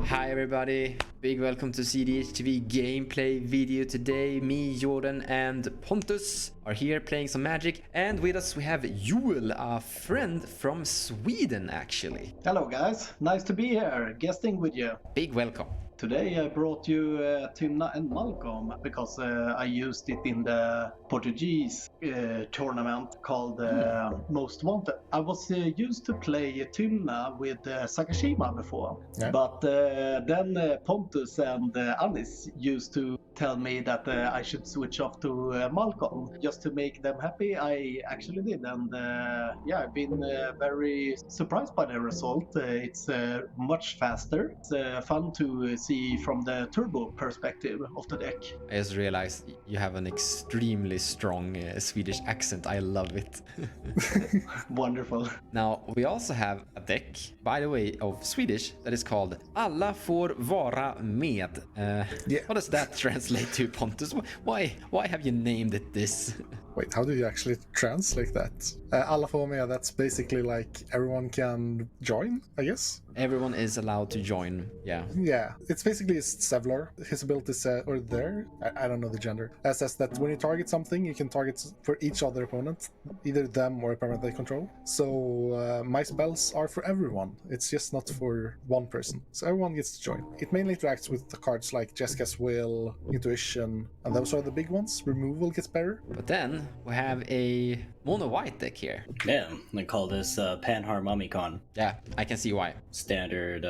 Hi everybody, big welcome to cEDH TV gameplay video today. Me, Jordan and Pontus are here playing some Magic, and with us we have Joel, a friend from Sweden actually. Hello guys, nice to be here, guesting with you. Big welcome. Today I brought you Tymna and Malcolm because I used it in the Portuguese tournament called Most Wanted. I was used to play Tymna with Sakashima before, but then Pontus and Anis used to tell me that I should switch off to Malcolm just to make them happy. I actually did, and yeah, I've been very surprised by the result. It's much faster. It's fun to see from the turbo perspective of the deck. I just realized you have an extremely strong Swedish accent. I love it. Wonderful. Now, we also have a deck, by the way, of Swedish that is called Alla får vara med. What does that translate to, Pontus? Why have you named it this? Wait, how do you actually translate that? Alla får med, that's basically like everyone can join, I guess? Everyone is allowed to join, yeah. Yeah, it's basically Zevlor. His ability says, or there, I don't know the gender, says that when you target something, you can target for each other opponent, either them or a permanent they control. So my spells are for everyone. It's just not for one person. So everyone gets to join. It mainly interacts with the cards like Jessica's Will, Intuition, and those are the big ones. Removal gets better. But then we have a mono white deck here. Yeah, they call this Panharmomicon. Yeah, I can see why. Standard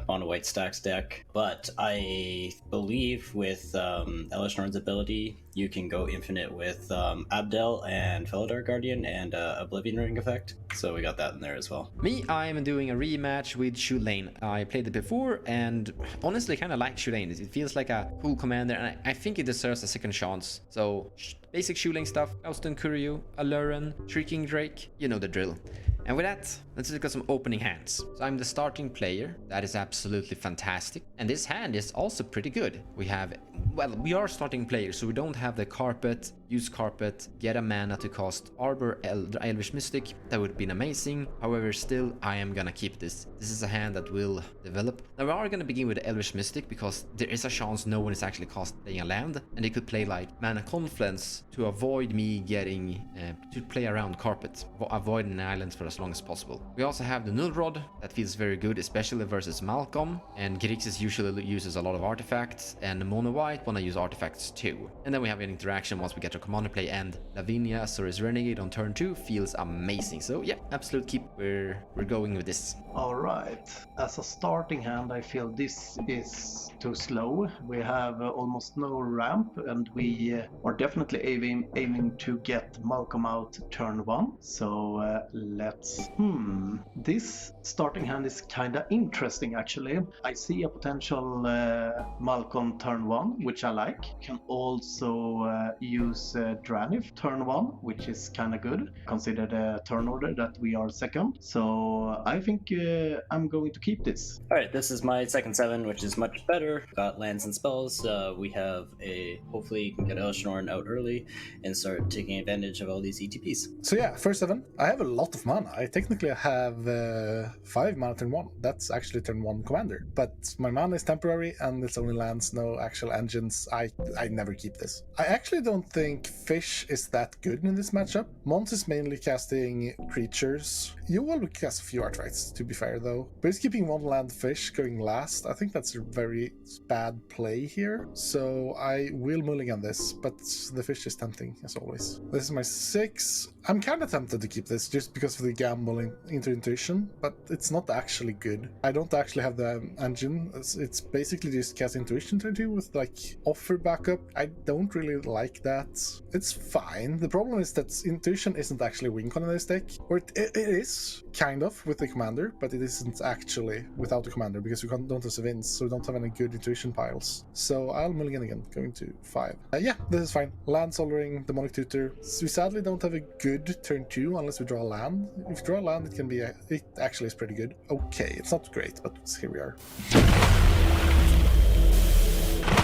mono white Stax deck. But I believe with Elesh Norn's ability, you can go infinite with Abdel and Felidar Guardian and Oblivion Ring effect. So we got that in there as well. Me, I'm doing a rematch with Chulane. I played it before and honestly kind of like Chulane. It feels like a cool commander and I think it deserves a second chance. So basic Chulane stuff, Austin Kuryu, Aluren, Shrieking Drake, you know the drill. And with that, let's look at some opening hands. So I'm the starting player. That is absolutely fantastic. And this hand is also pretty good. We have, well, we are starting players, so we don't have the carpet, use carpet, get a mana to cast Arbor Elvish Mystic. That would have been amazing. However, still, I am gonna keep this. This is a hand that will develop. Now we are gonna begin with Elvish Mystic because there is a chance no one is actually playing a land. And they could play like Mana Confluence to avoid me getting, to play around carpet, avoiding islands for as long as possible. We also have the Null Rod that feels very good, especially versus Malcolm, and Grixis usually uses a lot of artifacts, and the mono white wanna use artifacts too. And then we have an interaction once we get to commander play, and Lavinia Azorius Renegade on turn 2 feels amazing. So yeah, absolute keep. We're going with this. Alright, as a starting hand I feel this is too slow. We have almost no ramp and we are definitely aiming to get Malcolm out turn 1. So let's... This starting hand is kinda interesting actually. I see a potential Malcolm turn 1, which I like. Can also use Dranif turn 1, which is kinda good. Consider the turn order that we are second. So I think I'm going to keep this. Alright, this is my second 7, which is much better. Got lands and spells. We have hopefully you can get Elesh Norn out early and start taking advantage of all these ETPs. So yeah, first 7. I have a lot of mana. I technically have 5 mana turn 1. That's actually turn 1 commander. But my mana is temporary and it's only lands, no actual engines. I never keep this. I actually don't think Fish is that good in this matchup. Mons is mainly casting creatures. You will cast a few artifacts, to be fair though. But he's keeping 1 land Fish going last. I think that's a very bad play here. So I will mulligan this, but the Fish is tempting as always. This is my 6. I'm kind of tempted to keep this just because of the gambling into intuition, but it's not actually good. I don't actually have the engine. It's basically just cast intuition turn 2 with like offer backup. I don't really like that. It's fine. The problem is that intuition isn't actually win con in this deck, or it is kind of with the commander, but it isn't actually without the commander because we don't have Savins, so we don't have any good intuition piles. So I'll mulligan again, going to 5. Yeah, this is fine. Land Soldering, Demonic Tutor. So we sadly don't have a good turn 2 unless we draw a land. If we draw a land, it can be it actually is pretty good. Okay, it's not great, but here we are.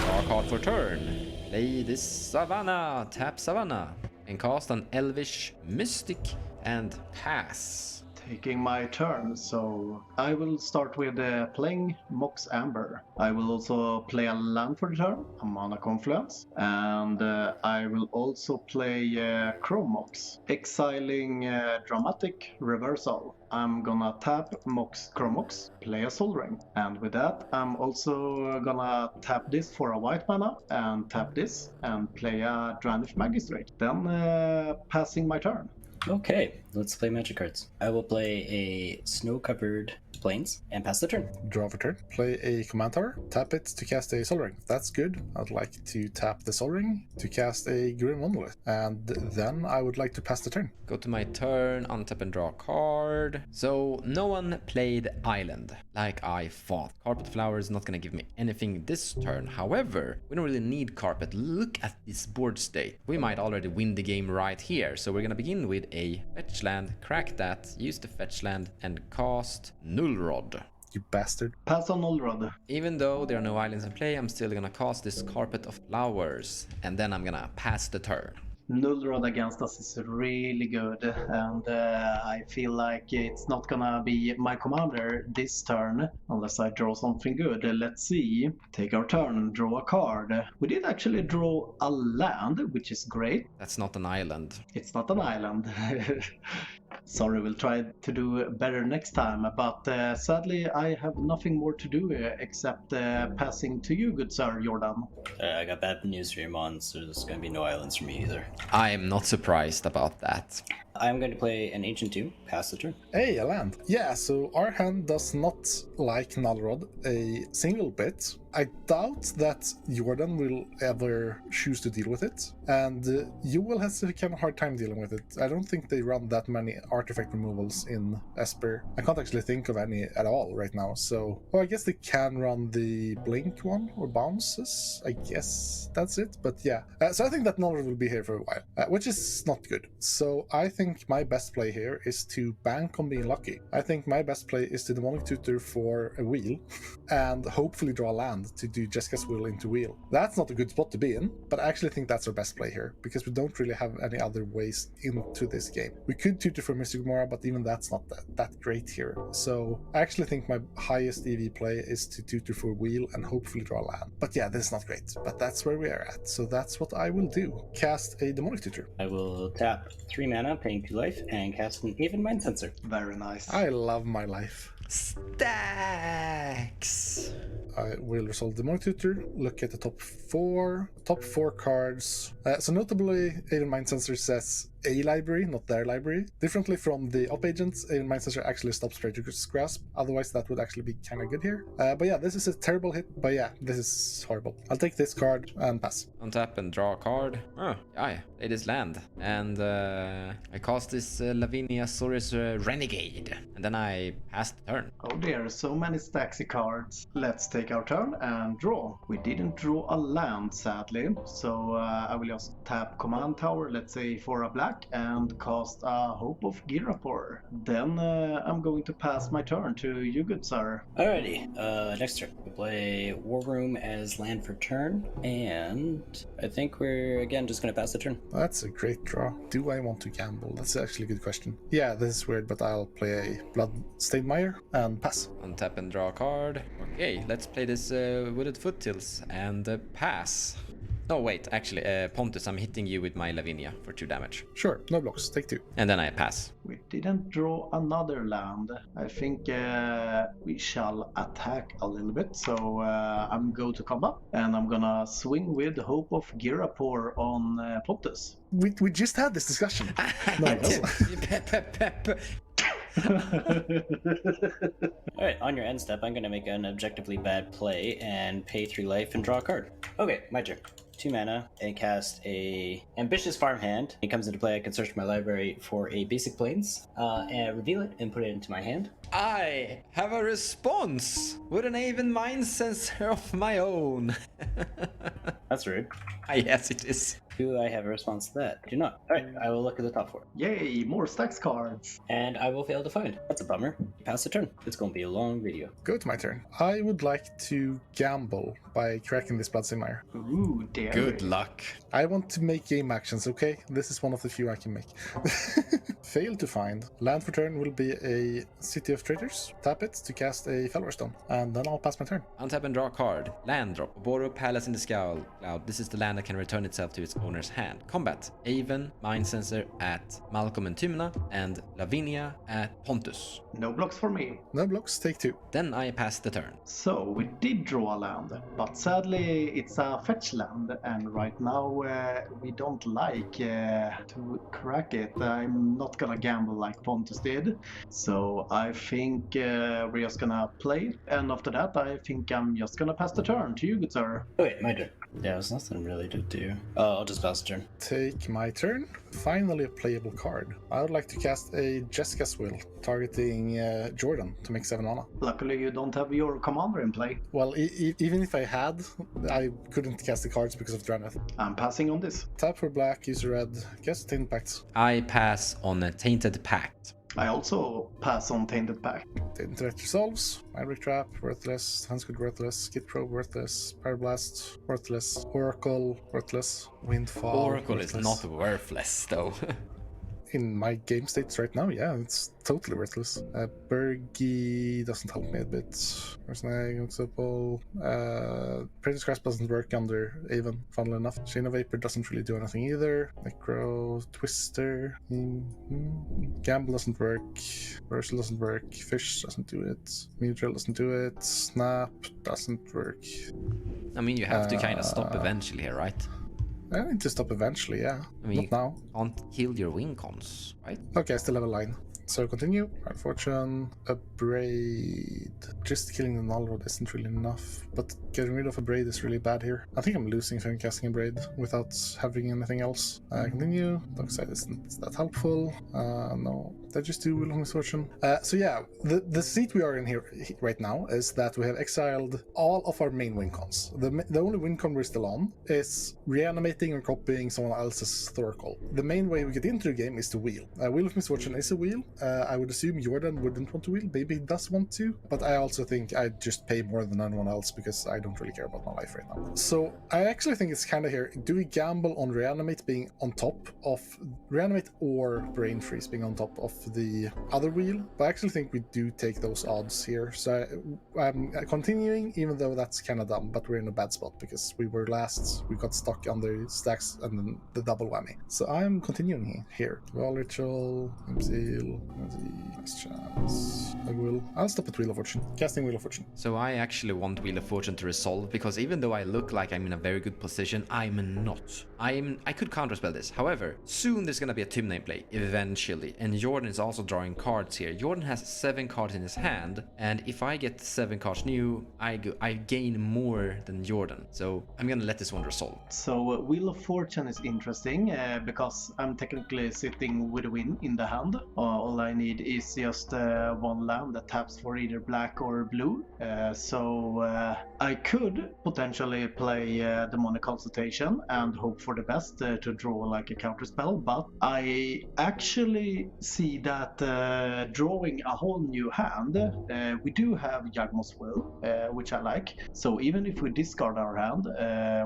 Draw a card for turn. Play this Savannah, tap Savannah, and cast an Elvish Mystic and pass. taking my turn. So I will start with playing Mox Amber. I will also play a land for the turn, a Mana Confluence, and I will also play Chromox, exiling Dramatic Reversal. I'm gonna tap Mox Chromox, play a Soul Ring, and with that I'm also gonna tap this for a white mana and tap this and play a Dranif Magistrate. Then passing my turn. Okay, let's play magic cards. I will play a snow-covered plains and pass the turn. Draw for turn. Play a command tower. Tap it to cast a Soul Ring. That's good. I'd like to tap the Soul Ring to cast a Grim Monolith. And then I would like to pass the turn. Go to my turn, untap and draw a card. So no one played Island, like I thought. Carpet Flower is not gonna give me anything this turn. However, we don't really need Carpet. Look at this board state. We might already win the game right here. So we're gonna begin with a fetch land, crack that, use the fetch land, and cast Null Rod. You bastard. Pass on Null Rod. Even though there are no islands in play, I'm still gonna cast this Carpet of Flowers, and then I'm gonna pass the turn. Null Rod against us is really good, and I feel like it's not gonna be my commander this turn unless I draw something good. Let's see. Take our turn, draw a card. We did actually draw a land, which is great. That's not an island. It's not an island. Sorry, we'll try to do better next time, but sadly I have nothing more to do except passing to you, good sir, Jordan. I got bad news for your Mon, so there's going to be no islands for me either. I am not surprised about that. I'm going to play an Ancient Tomb, pass the turn. Hey, a land. Yeah, so our hand does not like Null Rod a single bit. I doubt that Jordan will ever choose to deal with it, and you will have a kind of hard time dealing with it. I don't think they run that many artifact removals in Esper. I can't actually think of any at all right now, so... Well, I guess they can run the Blink one, or Bounces. I guess that's it, but yeah. So I think that Null Rod will be here for a while, which is not good. So I think my best play here is to bank on being lucky. I think my best play is to Demonic Tutor for a wheel, and hopefully draw land to do Jessica's Will into wheel. That's not a good spot to be in, but I actually think that's our best play here, because we don't really have any other ways into this game. We could tutor for Mystic Mora, but even that's not that great here. So I actually think my highest EV play is to tutor for wheel and hopefully draw land. But yeah, this is not great, but that's where we are at. So that's what I will do. Cast a Demonic Tutor. I will tap 3 mana, paying 2 life, and cast an Aven Mind Sensor. Very nice. I love my life. Stax! I will resolve Demonic Tutor, look at the top 4 cards. So notably, Aven Mind Sensor says a library, not their library. Differently from the Op Agents, Aven Mind Sensor actually stops Traitor's Grasp. Otherwise, that would actually be kind of good here. But yeah, this is a terrible hit. But yeah, this is horrible. I'll take this card and pass. Untap and draw a card. Oh, yeah, play this land. And I cast this Lavinia Saurus Renegade. And then I pass the turn. Oh dear, so many Staxy cards. Let's take our turn and draw. We didn't draw a land, sadly. So I will just tap Command Tower, let's say for a black, and cast a Hope of Girapor. Then I'm going to pass my turn to you, good sir. Alrighty, next turn. We play War Room as land for turn, and I think we're again just going to pass the turn. That's a great draw. Do I want to gamble? That's actually a good question. Yeah, this is weird, but I'll play a Bloodstained Mire and pass. Untap and draw a card. Okay, let's play this Wooded Foothills and pass. No, wait, actually, Pontus, I'm hitting you with my Lavinia for 2 damage. Sure, no blocks, take 2. And then I pass. We didn't draw another land. I think we shall attack a little bit. So I'm going to come up and I'm gonna swing with Hope of Girapor on Pontus. We just had this discussion. Alright, on your end step, I'm going to make an objectively bad play and pay 3 life and draw a card. Okay, my turn. 2 mana and cast a Ambitious Farmhand. It comes into play, I can search my library for a basic plains and reveal it and put it into my hand. I have a response with an Aven Mind Sensor of my own. That's rude. Yes, it is. Do I have a response to that? Do not. Alright, I will look at the top 4. Yay, more Stax cards. And I will fail to find. That's a bummer. Pass the turn. It's going to be a long video. Go to my turn. I would like to gamble by cracking this Blood Mire. Ooh, dear. Good luck. I want to make game actions, okay? This is one of the few I can make. Fail to find. Land for turn will be a City of Traitors. Tap it to cast a Felwar Stone, and then I'll pass my turn. Untap and draw a card. Land drop. Boro Palace in the Scowl Cloud. This is the land that can return itself to its owner's hand. Combat. Avon, Mind Sensor at Malcolm and Tymna, and Lavinia at Pontus. No blocks for me. No blocks, take 2. Then I pass the turn. So we did draw a land, but sadly it's a fetch land, and right now we don't like to crack it. I'm not gonna gamble like Pontus did, so I think we're just gonna play, and after that I think I'm just gonna pass the turn to you, good sir. Oh, wait, my turn. Yeah, there's nothing really to do. Oh, I'll just pass the turn. Take my turn. Finally a playable card. I would like to cast a Jessica's Will, targeting Jordan to make 7 mana. Luckily you don't have your commander in play. Well, even if I had, I couldn't cast the cards because of Draneth. I'm passing on this. Tap for black, use red, cast Tainted Pact. I pass on a Tainted Pact. I also pass on Tainted Pact. Tainted Pact resolves. Mind Trap, worthless. Handsgood, worthless. Skid Probe, worthless. Pyroblast, worthless. Oracle, worthless. Windfall, Oracle worthless. is not worthless, though. In my game states right now, yeah, it's totally worthless. Bergy doesn't help me a bit. Snag, example. Praetor's Grasp doesn't work under Avon, funnily enough. Chain of Vapor doesn't really do anything either. Necro, Twister. Gamble doesn't work. Versal doesn't work. Fish doesn't do it. Neutral doesn't do it. Snap doesn't work. I mean, you have to kind of stop eventually here, right? I need to stop eventually, yeah. I mean, Not now. can't kill your win cons, right? Okay, I still have a line. So continue. Right fortune. Abrade. Just killing the null rod isn't really enough, but getting rid of Abrade is really bad here. I think I'm losing if I'm casting Abrade without having anything else. Continue. Dark side isn't that helpful. No. Did I just do Will of Misfortune? So yeah, the seat we are in here right now is that we have exiled all of our main win cons. The only win con we're still on is reanimating or copying someone else's Thoracle. The main way we get into the game is to wheel. Wheel of Misfortune is a wheel. I would assume Jordan wouldn't want to wheel. Maybe he does want to, but I also think I'd just pay more than anyone else because I don't really care about my life right now. So I actually think it's kind of here. Do we gamble on Reanimate being on top of Reanimate or Brain Freeze being on top of the other wheel? But I actually think we do take those odds here. So I'm continuing, even though that's kind of dumb, but we're in a bad spot because we were last. We got stuck under Stax and then the double whammy. So I'm continuing here. Wall Ritual, Seal. Last chance. I'll stop at Wheel of Fortune. Casting Wheel of Fortune. So I actually want Wheel of Fortune to resolve, because even though I look like I'm in a very good position, I'm not. I could counterspell this. However, soon there's gonna be a Tymna in play, eventually. And Jordan is also drawing cards here. Jordan has 7 cards in his hand, and if I get 7 cards new, I gain more than Jordan. So I'm gonna let this one resolve. So Wheel of Fortune is interesting because I'm technically sitting with a win in the hand. All I need is just one land that taps for either black or blue. So I could potentially play Demonic Consultation and hope for the best to draw like a counter spell, but I actually see that drawing a whole new hand, we do have Yagmoth's Will, which I like. So even if we discard our hand,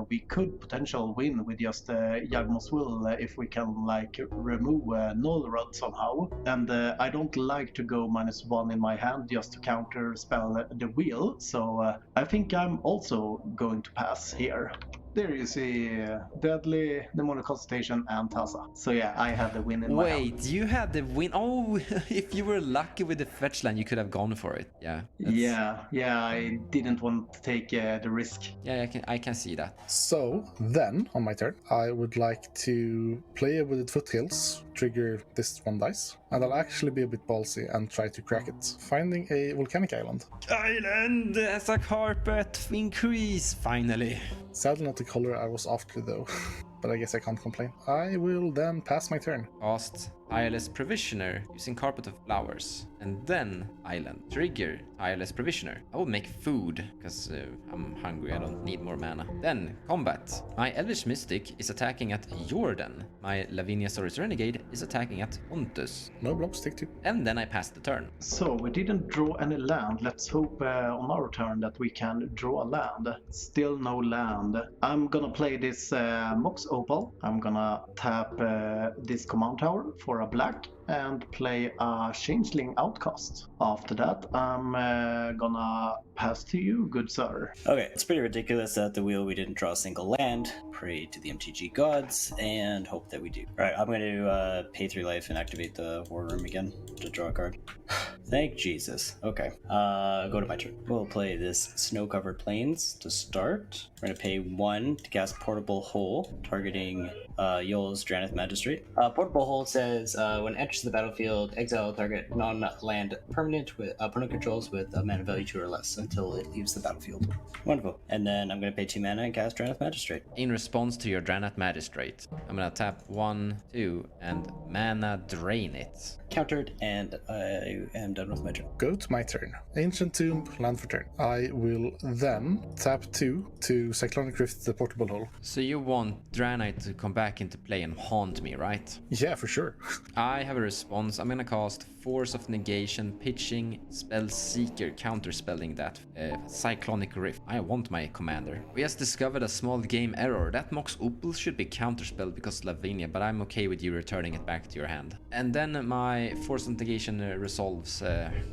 we could potentially win with just Yagmoth's Will if we can like remove Null Rod somehow. And I don't like to go -1 in my hand just to counter spell the wheel, so I think I'm also going to pass here. There you see Deadly, Demonic Consultation, and Tassa. So yeah, I had the win in my hand. Wait, you had the win? Oh, if you were lucky with the fetch land, you could have gone for it. Yeah. Yeah, I didn't want to take the risk. Yeah, I can see that. So then, on my turn, I would like to play a Wooded Foothills, trigger this 1 dice, and I'll actually be a bit ballsy and try to crack it. Finding a Volcanic Island. Island as a carpet increase, finally. Sadly not the color I was after though, but I guess I can't complain. I will then pass my turn. Cast Tireless Provisioner using Carpet of Flowers. And then Island. Trigger Tireless Provisioner. I will make food because I'm hungry. I don't need more mana. Then combat. My Elvish Mystic is attacking at Jordan. My Lavinia Saurus Renegade is attacking at Pontus. No blocks, take 2. And then I pass the turn. So we didn't draw any land. Let's hope on our turn that we can draw a land. Still no land. I'm gonna play this Mox Opal. I'm gonna tap this command tower for a black and play a Changeling Outcast. After that, I'm gonna pass to you, good sir. Okay, it's pretty ridiculous that at the wheel we didn't draw a single land. Pray to the MTG gods and hope that we do. Alright, I'm going to pay 3 life and activate the War Room again to draw a card. Thank Jesus. Okay, go to my turn. We'll play this Snow-Covered Plains to start. We're going to pay 1 to cast Portable Hole, targeting Yol's Generativ Magistrate. Portable Hole says, when it enters the battlefield, exile target non-land permanent with opponent controls with a mana value 2 or less until it leaves the battlefield. Wonderful. And then I'm going to pay 2 mana and cast Generativ Magistrate. In response to your Draenei Magistrate, I'm gonna tap 1, 2, and mana drain it. Countered, and I am done with my turn. Go to my turn. Ancient Tomb, land for turn. I will then tap 2 to Cyclonic Rift the Portable Hole. So you want Draenei to come back into play and haunt me, right? Yeah, for sure. I have a response. I'm gonna cast Force of Negation, Pitching, Spell Seeker, counterspelling that Cyclonic Rift. I want my commander. We just discovered a small game error. That Mox Opal should be counterspelled because Lavinia, but I'm okay with you returning it back to your hand. And then my Force of Negation resolves,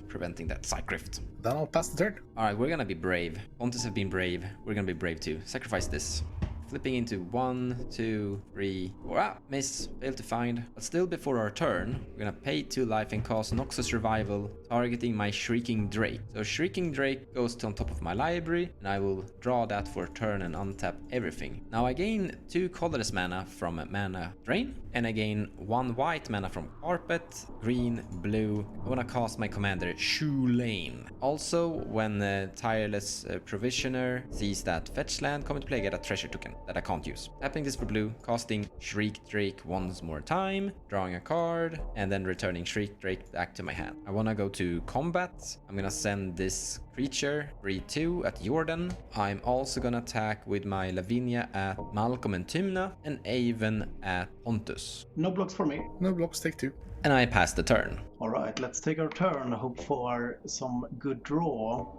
preventing that Cyc Rift. Then I'll pass the turn. Alright, we're gonna be brave. Pontus have been brave. We're gonna be brave too. Sacrifice this. Flipping into 1, 2, 3, 4. Ah, miss. Failed to find. But still before our turn, we're gonna pay 2 life and cast Noxus Revival, targeting my Shrieking Drake. So Shrieking Drake goes to on top of my library, and I will draw that for a turn and untap everything. Now I gain 2 colorless mana from Mana Drain, and I gain 1 white mana from Carpet, green, blue. I wanna cast my commander Chulane. Also, when Tireless Provisioner sees that fetch land come into play, I get a treasure token that I can't use. Tapping this for blue, casting Shriek Drake once more time, drawing a card, and then returning Shriek Drake back to my hand. I wanna go to combat. I'm gonna send this creature 3/2 at Jordan. I'm also gonna attack with my Lavinia at Malcolm and Tymna, and Aven at Pontus. No blocks for me. No blocks, take 2. And I pass the turn. Alright, let's take our turn. Hope for some good draw.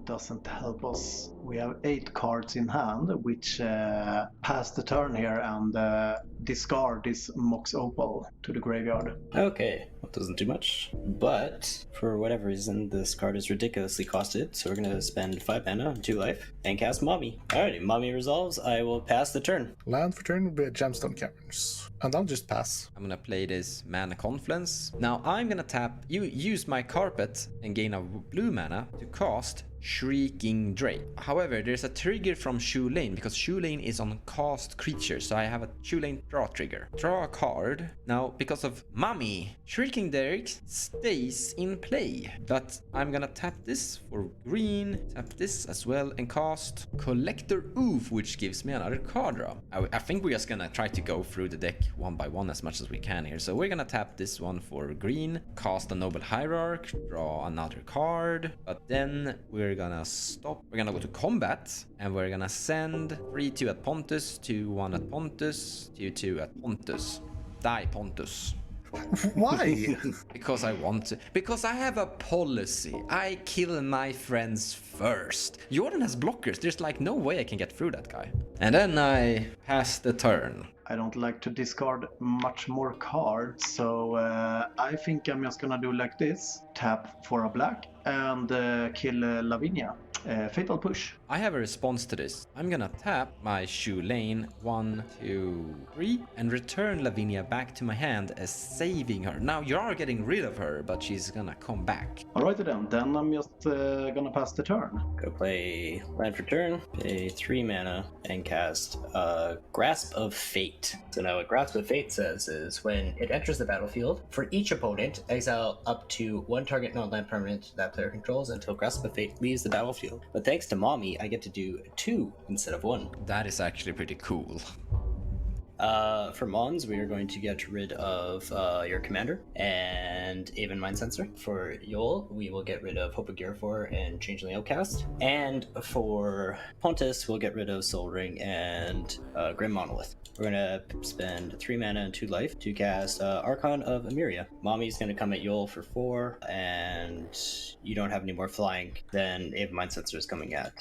Doesn't help us. We have 8 cards in hand, which pass the turn here and discard this Mox Opal to the graveyard. Okay, that doesn't do much. But for whatever reason, this card is ridiculously costed, so we're gonna spend 5 mana, 2 life, and cast Mommy. Alrighty, Mommy resolves. I will pass the turn. Land for turn will be a Gemstone Caverns. And I'll just pass. I'm gonna play this Mana Confluence. Now I'm gonna tap, use my Carpet and gain a blue mana to cast Shrieking Drake. However, there's a trigger from Chulane because Chulane is on cast creature, so I have a Chulane draw trigger. Draw a card. Now, because of Mommy, Shrieking Drake stays in play. But I'm gonna tap this for green, tap this as well, and cast Collector Oof, which gives me another card draw. I think we're just gonna try to go through the deck one by one as much as we can here. So we're gonna tap this one for green, cast a Noble Hierarch, draw another card, but then we're gonna stop. We're gonna go to combat, and we're gonna send 3/2 at Pontus, 2/1 at Pontus, 2/2 at Pontus. Die, Pontus. Why? Because I want to. Because I have a policy. I kill my friends first. Jordan has blockers. There's like no way I can get through that guy. And then I pass the turn. I don't like to discard much more cards, so I think I'm just gonna do like this. Tap for a black and kill Lavinia. Fatal Push. I have a response to this. I'm gonna tap my Chulane 1, 2, 3 and return Lavinia back to my hand as saving her. Now you are getting rid of her, but she's gonna come back. Alright then I'm just gonna pass the turn. Go play land for turn, pay 3 mana, and cast Grasp of Fate. So now what Grasp of Fate says is when it enters the battlefield, for each opponent, exile up to 1 target non-land permanent that player controls until Grasp of Fate leaves the battlefield. But thanks to Mommy, I get to do 2 instead of 1. That is actually pretty cool. For Mons, we are going to get rid of your commander and Aven Mind Sensor. For Yol, we will get rid of Hope of Gearfor and Changeling Outcast. And for Pontus, we'll get rid of Soul Ring and Grim Monolith. We're gonna spend 3 mana and 2 life to cast Archon of Emeria. Mommy's gonna come at Yol for 4, and you don't have any more flying, then Aven Mind Sensor is coming at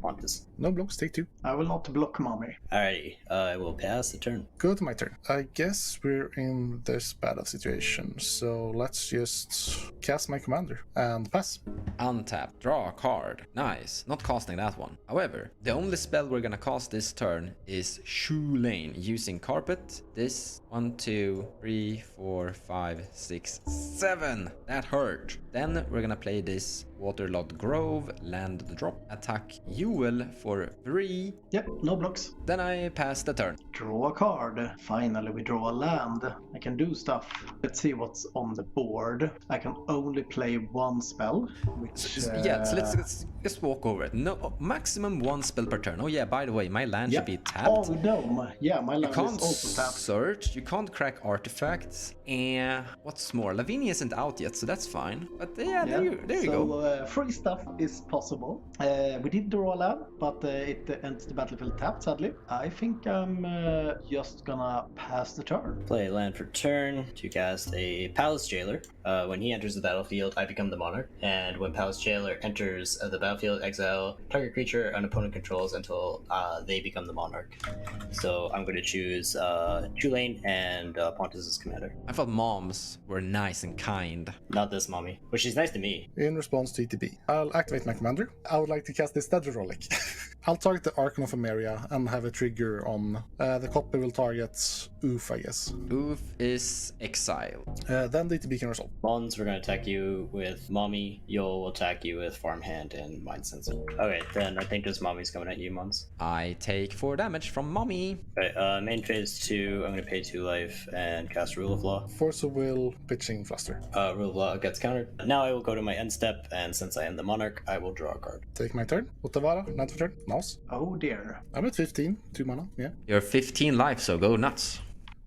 Pontus. No blocks, take 2. I will not block Mommy. Alrighty, I will pass the turn. Go to my turn. I guess we're in this bad of situation, so let's just cast my commander and pass. Untap, draw a card. Nice, not casting that one. However, the only spell we're gonna cast this turn is Chulane using Carpet. This 1, 2, 3, 4, 5, 6, 7. That hurt. Then we're gonna play this Waterlogged Grove, land the drop, attack Ewell for 3. Yep, no blocks. Then I pass the turn. Draw a card. Finally, we draw a land. I can do stuff. Let's see what's on the board. I can only play 1 spell, which... Yeah, so let's just walk over it. No, maximum 1 spell per turn. Oh yeah, by the way, my land should be tapped. Oh no, my land You can't is also tapped. search, you can't crack artifacts, and what's more, Lavinia isn't out yet, so that's fine. But yeah, there you go. So free stuff is possible. We did draw a land, but it ends the battlefield tapped, sadly. I think I'm just gonna pass the turn. Play land for turn to cast a Palace Jailer. When he enters the battlefield, I become the Monarch, and when Palace Jailer enters the battlefield, exile target creature an opponent controls until they become the Monarch. So I'm going to choose Chulane and Pontus as commander. I thought moms were nice and kind. Not this mommy, but she's nice to me. In response to ETB, I'll activate my commander. I would like to cast this Zevlor Relic. I'll target the Archon of Emeria and have a trigger on the copy will target Oof, I guess. Oof is exile. Then the ETB can resolve. Mons, we're going to attack you with Mommy. Yol will attack you with Farmhand and Mind Sensor. Okay, then I think just Mommy's coming at you, Mons. I take 4 damage from mommy. Okay, main phase 2, I'm going to pay 2 life and cast Rule of Law. Force of Will, Pitching Fluster. Rule of Law gets countered. Now I will go to my end step, and since I am the Monarch, I will draw a card. Take my turn. Otavara, land for turn. Mouse. Oh dear. I'm at 15, 2 mana, yeah. You're 15 life, so go nuts.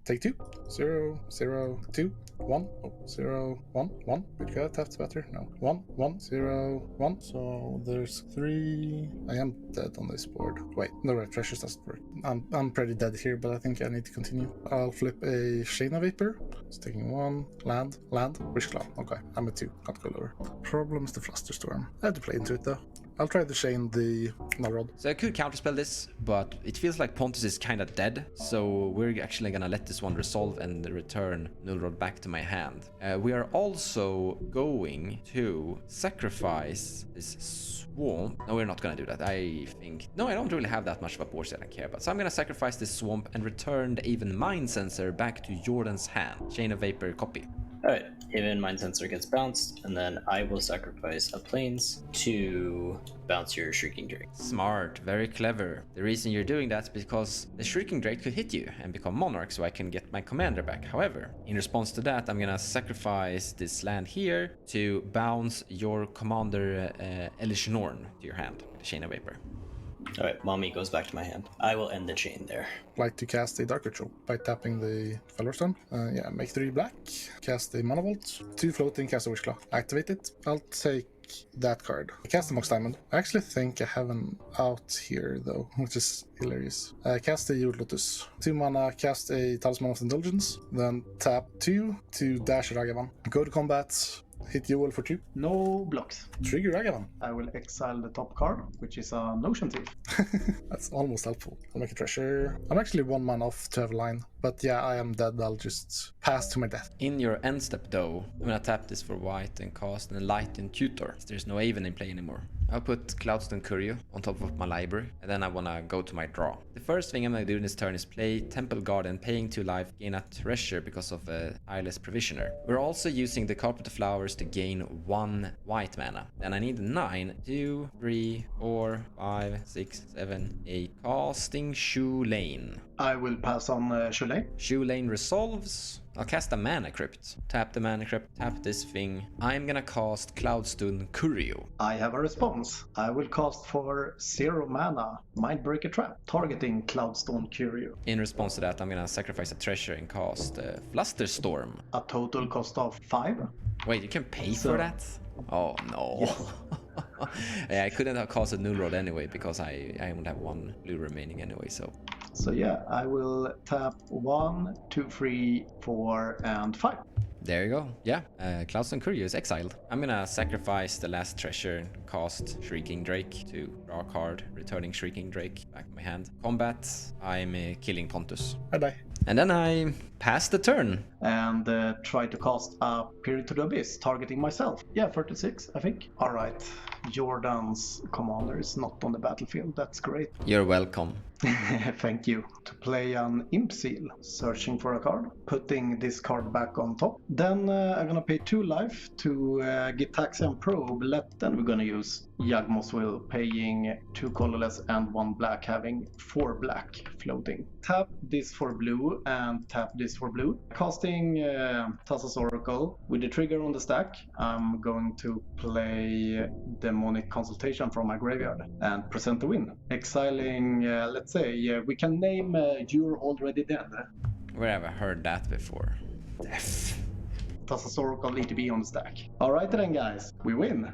Take 2. 0, 0, 2, 1. Oh, 0, 1, 1. Which guy taps better? No. 1, 1, 0, 1. So there's 3. I am dead on this board. Wait, no, right, treasures doesn't work. I'm pretty dead here, but I think I need to continue. I'll flip a Shayna Vapor. It's taking 1. Land. Wish Cloud. Okay, I'm at 2. Can't go lower. Problem is the Flusterstorm. I have to play into it though. I'll try to Shane the Nullrod. So I could counterspell this, but it feels like Pontus is kind of dead, so we're actually gonna let this one resolve and return Nullrod back to my hand. We are also going to sacrifice this swamp. No, we're not gonna do that. I think... No, I don't really have that much of a board set I care about. So I'm gonna sacrifice this swamp and return the Even Mind Sensor back to Jordan's hand. Chain of Vapor copy. Alright, Even Mind Sensor gets bounced, and then I will sacrifice a Plains to bounce your Shrieking Drake. Smart, very clever. The reason you're doing that is because the Shrieking Drake could hit you and become Monarch, so I can get my commander back. However, in response to that, I'm gonna sacrifice this land here to bounce your commander Elesh Norn to your hand, the Chain of Vapor. Alright, Mommy goes back to my hand. I will end the chain there. Like to cast a Dark Ritual by tapping the Fellerstone. Yeah, make 3 black. Cast a Mana Vault. 2 floating, cast a Wish Claw. Activate it. I'll take that card. I cast the Mox Diamond. I actually think I have an out here though, which is hilarious. Cast a Jeweled Lotus. 2 mana, cast a Talisman of Indulgence. Then tap 2 to dash Ragavan. Go to combat. Hit Jewel for 2. No blocks. Trigger Ragavan. I will exile the top card, which is a Notion Thief. That's almost helpful. I'll make a treasure. I'm actually 1 mana off to have a line. But yeah, I am dead. I'll just pass to my death. In your end step though, I'm gonna tap this for white and cast an Enlighten Tutor. There's no Aven in play anymore. I'll put Cloudstone Curio on top of my library, and then I wanna go to my draw. The first thing I'm gonna do in this turn is play Temple Garden, paying 2 life, gain a treasure because of a Tireless Provisioner. We're also using the Carpet of Flowers to gain 1 white mana. Then I need 9, 2, 3, 4, 5, 6, 7, 8. Casting Chulane. I will pass on Chulane. Chulane resolves. I'll cast a Mana Crypt. Tap the Mana Crypt, tap this thing. I'm gonna cast Cloudstone Curio. I have a response. I will cast for 0 mana Mindbreaker Trap, targeting Cloudstone Curio. In response to that, I'm gonna sacrifice a treasure and cast Flusterstorm. A total cost of 5. Wait, you can pay So- for that? Oh no. Yes. Yeah, I couldn't have cast a Null Rod anyway because I only have 1 blue remaining anyway, so. So yeah, I will tap 1, 2, 3, 4, and 5. There you go. Yeah, Cloudstone Curio is exiled. I'm gonna sacrifice the last treasure and cast Shrieking Drake to draw a card, returning Shrieking Drake back in my hand. Combat, I'm killing Pontus. Bye-bye. And then I pass the turn. And try to cast a Peer to the Abyss, targeting myself. Yeah, 36, I think. Alright, Jordan's commander is not on the battlefield. That's great. You're welcome. Thank you. To play an Imp Seal, searching for a card, putting this card back on top. Then I'm gonna pay 2 life to get Taxian Probe. Then we're gonna use Yagmoth's Will, paying 2 colorless and 1 black, having 4 black floating. Tap this for blue and tap this for blue. Casting Thassa's Oracle with the trigger on the stack. I'm going to play Demonic Consultation from my graveyard and present the win. Exiling, let's say, we can name You're Already Dead. Where have I heard that before? Death. Thassa's Oracle need to be on the stack. Alright then guys, we win.